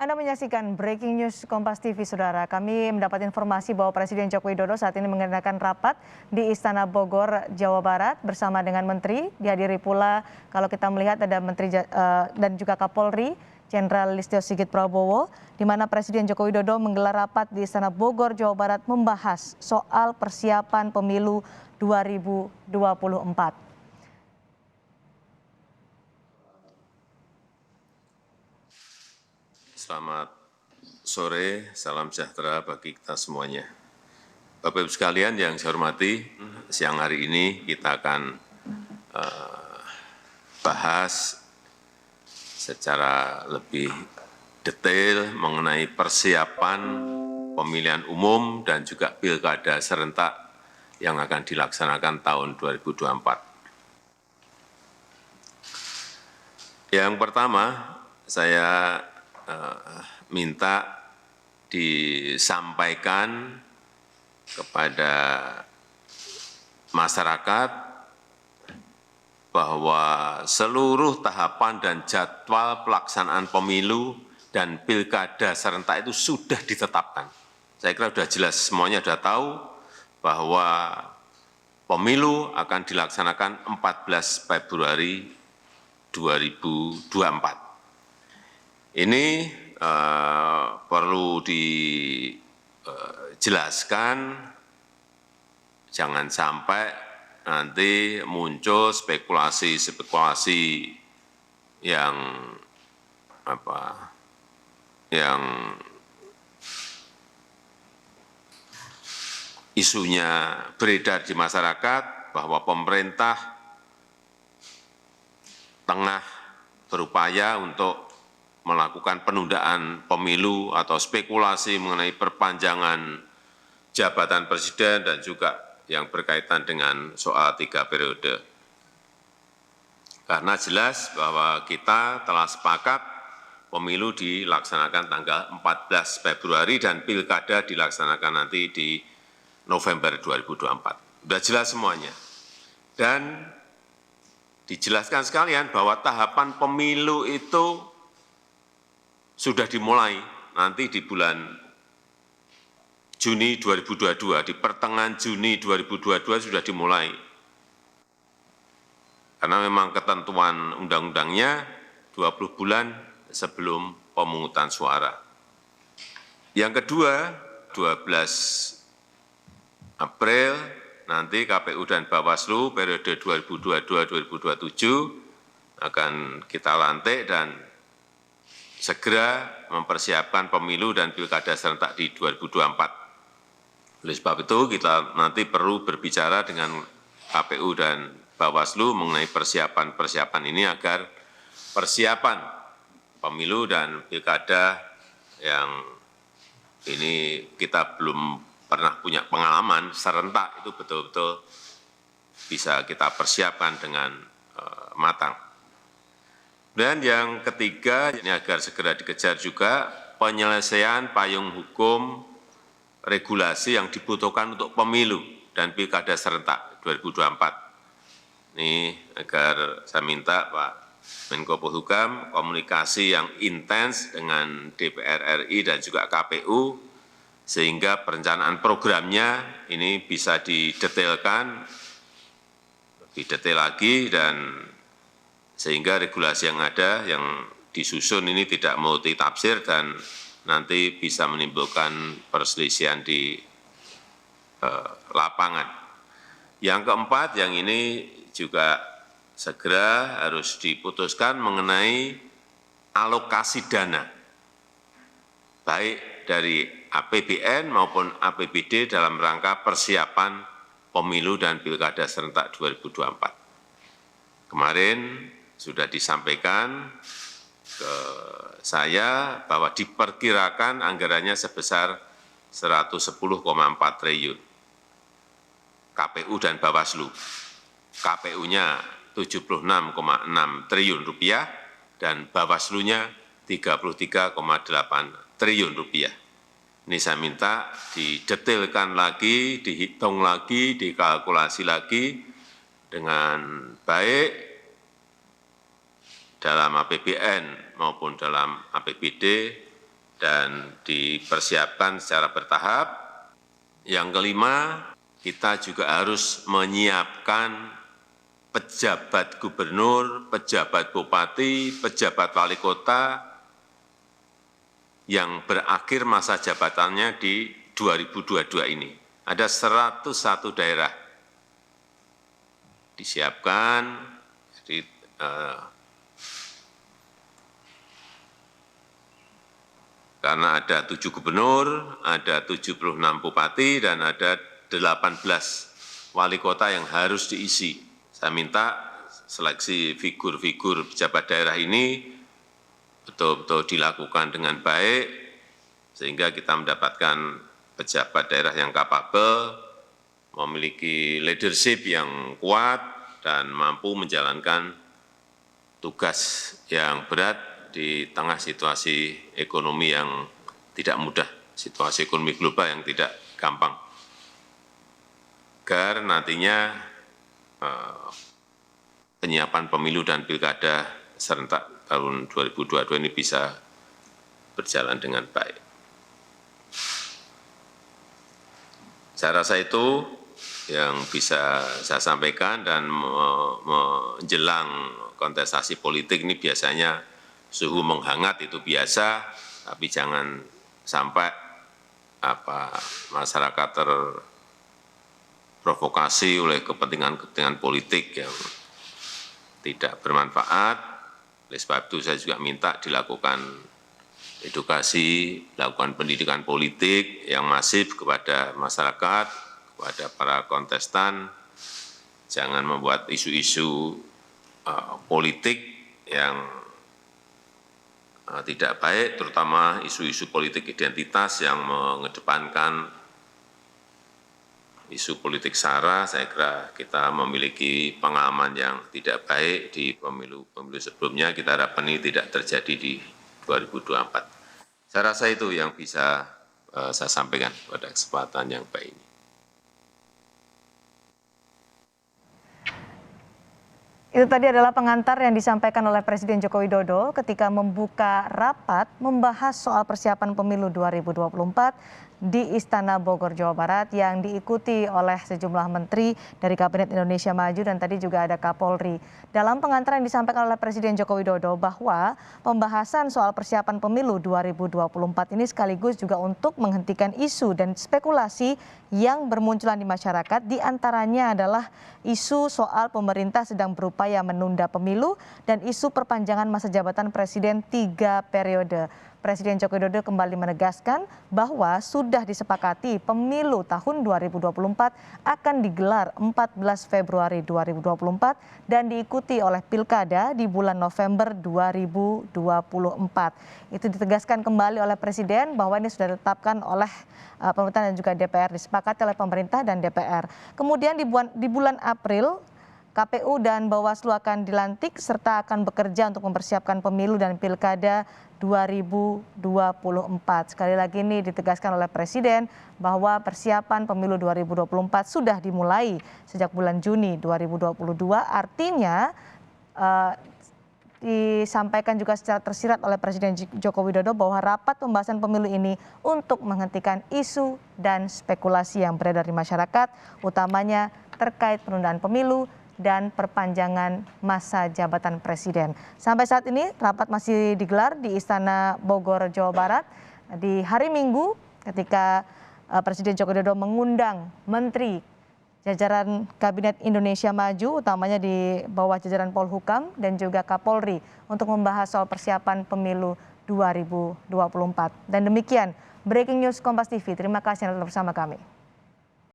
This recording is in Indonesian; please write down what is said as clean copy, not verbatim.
Anda menyaksikan Breaking News Kompas TV, Saudara. Kami mendapat informasi bahwa Presiden Joko Widodo saat ini mengadakan rapat di Istana Bogor, Jawa Barat bersama dengan Menteri. Dihadiri pula, kalau kita melihat ada Menteri dan juga Kapolri, Jenderal Listio Sigit Prabowo, di mana Presiden Joko Widodo menggelar rapat di Istana Bogor, Jawa Barat membahas soal persiapan pemilu 2024. Selamat sore, salam sejahtera bagi kita semuanya. Bapak Ibu sekalian yang saya hormati, siang hari ini kita akan bahas secara lebih detail mengenai persiapan pemilihan umum dan juga pilkada serentak yang akan dilaksanakan tahun 2024. Yang pertama, saya minta disampaikan kepada masyarakat bahwa seluruh tahapan dan jadwal pelaksanaan pemilu dan pilkada serentak itu sudah ditetapkan. Saya kira sudah jelas, semuanya sudah tahu bahwa pemilu akan dilaksanakan 14 Februari 2024. Ini perlu dijelaskan, jangan sampai nanti muncul spekulasi-spekulasi yang isunya beredar di masyarakat bahwa pemerintah tengah berupaya untuk melakukan penundaan pemilu atau spekulasi mengenai perpanjangan jabatan presiden dan juga yang berkaitan dengan soal 3 periode. Karena jelas bahwa kita telah sepakat pemilu dilaksanakan tanggal 14 Februari dan pilkada dilaksanakan nanti di November 2024. Sudah jelas semuanya. Dan dijelaskan sekalian bahwa tahapan pemilu itu sudah dimulai nanti di bulan Juni 2022, di pertengahan Juni 2022 sudah dimulai. Karena memang ketentuan undang-undangnya 20 bulan sebelum pemungutan suara. Yang kedua, 12 April nanti KPU dan Bawaslu periode 2022-2027 akan kita lantik dan segera mempersiapkan pemilu dan pilkada serentak di 2024. Oleh sebab itu, kita nanti perlu berbicara dengan KPU dan Bawaslu mengenai persiapan-persiapan ini agar persiapan pemilu dan pilkada yang ini kita belum pernah punya pengalaman serentak itu betul-betul bisa kita persiapkan dengan matang. Dan yang ketiga, ini agar segera dikejar juga penyelesaian payung hukum regulasi yang dibutuhkan untuk pemilu dan pilkada serentak 2024. Ini agar saya minta Pak Menko Polhukam komunikasi yang intens dengan DPR RI dan juga KPU sehingga perencanaan programnya ini bisa didetailkan lebih detail lagi dan sehingga regulasi yang ada yang disusun ini tidak multi tafsir dan nanti bisa menimbulkan perselisihan di lapangan. Yang keempat, yang ini juga segera harus diputuskan mengenai alokasi dana, baik dari APBN maupun APBD dalam rangka persiapan pemilu dan pilkada serentak 2024. Kemarin sudah disampaikan ke saya bahwa diperkirakan anggarannya sebesar 110,4 triliun. KPU dan Bawaslu. KPU-nya 76,6 triliun rupiah dan Bawaslu-nya 33,8 triliun rupiah. Ini saya minta didetailkan lagi, dihitung lagi, dikalkulasi lagi dengan baik dalam APBN maupun dalam APBD dan dipersiapkan secara bertahap. Yang kelima, kita juga harus menyiapkan pejabat gubernur, pejabat bupati, pejabat wali kota yang berakhir masa jabatannya di 2022 ini. Ada 101 daerah disiapkan, jadi, karena ada 7 gubernur, ada 76 bupati, dan ada 18 wali kota yang harus diisi. Saya minta seleksi figur-figur pejabat daerah ini betul-betul dilakukan dengan baik, sehingga kita mendapatkan pejabat daerah yang kapabel, memiliki leadership yang kuat, dan mampu menjalankan tugas yang berat di tengah situasi ekonomi yang tidak mudah, situasi ekonomi global yang tidak gampang. Agar nantinya penyiapan pemilu dan pilkada serentak tahun 2022 ini bisa berjalan dengan baik. Saya rasa itu yang bisa saya sampaikan, dan menjelang kontestasi politik ini biasanya suhu menghangat, itu biasa, tapi jangan sampai masyarakat terprovokasi oleh kepentingan-kepentingan politik yang tidak bermanfaat. Oleh sebab itu saya juga minta dilakukan edukasi, lakukan pendidikan politik yang masif kepada masyarakat, kepada para kontestan. Jangan membuat isu-isu politik yang tidak baik, terutama isu-isu politik identitas yang mengedepankan isu politik SARA. Saya kira kita memiliki pengalaman yang tidak baik di pemilu-pemilu sebelumnya. Kita harapkan ini tidak terjadi di 2024. Saya rasa itu yang bisa saya sampaikan pada kesempatan yang baik ini. Itu tadi adalah pengantar yang disampaikan oleh Presiden Joko Widodo ketika membuka rapat membahas soal persiapan pemilu 2024 di Istana Bogor, Jawa Barat, yang diikuti oleh sejumlah menteri dari Kabinet Indonesia Maju dan tadi juga ada Kapolri. Dalam pengantar yang disampaikan oleh Presiden Joko Widodo bahwa pembahasan soal persiapan pemilu 2024 ini sekaligus juga untuk menghentikan isu dan spekulasi yang bermunculan di masyarakat, di antaranya adalah isu soal pemerintah sedang berupaya menunda pemilu dan isu perpanjangan masa jabatan Presiden 3 periode. Presiden Joko Widodo kembali menegaskan bahwa sudah disepakati pemilu tahun 2024 akan digelar 14 Februari 2024 dan diikuti oleh pilkada di bulan November 2024. Itu ditegaskan kembali oleh Presiden bahwa ini sudah ditetapkan oleh pemerintah dan juga DPR, disepakati oleh pemerintah dan DPR. Kemudian di bulan April, KPU dan Bawaslu akan dilantik serta akan bekerja untuk mempersiapkan pemilu dan pilkada 2024. Sekali lagi ini ditegaskan oleh Presiden bahwa persiapan pemilu 2024 sudah dimulai sejak bulan Juni 2022. Artinya disampaikan juga secara tersirat oleh Presiden Joko Widodo bahwa rapat pembahasan pemilu ini untuk menghentikan isu dan spekulasi yang beredar di masyarakat, utamanya terkait penundaan pemilu dan perpanjangan masa jabatan Presiden. Sampai saat ini rapat masih digelar di Istana Bogor, Jawa Barat di hari Minggu ketika Presiden Joko Widodo mengundang menteri jajaran Kabinet Indonesia Maju, utamanya di bawah jajaran Polhukam dan juga Kapolri untuk membahas soal persiapan pemilu 2024. Dan demikian Breaking News Kompas TV. Terima kasih Anda telah bersama kami.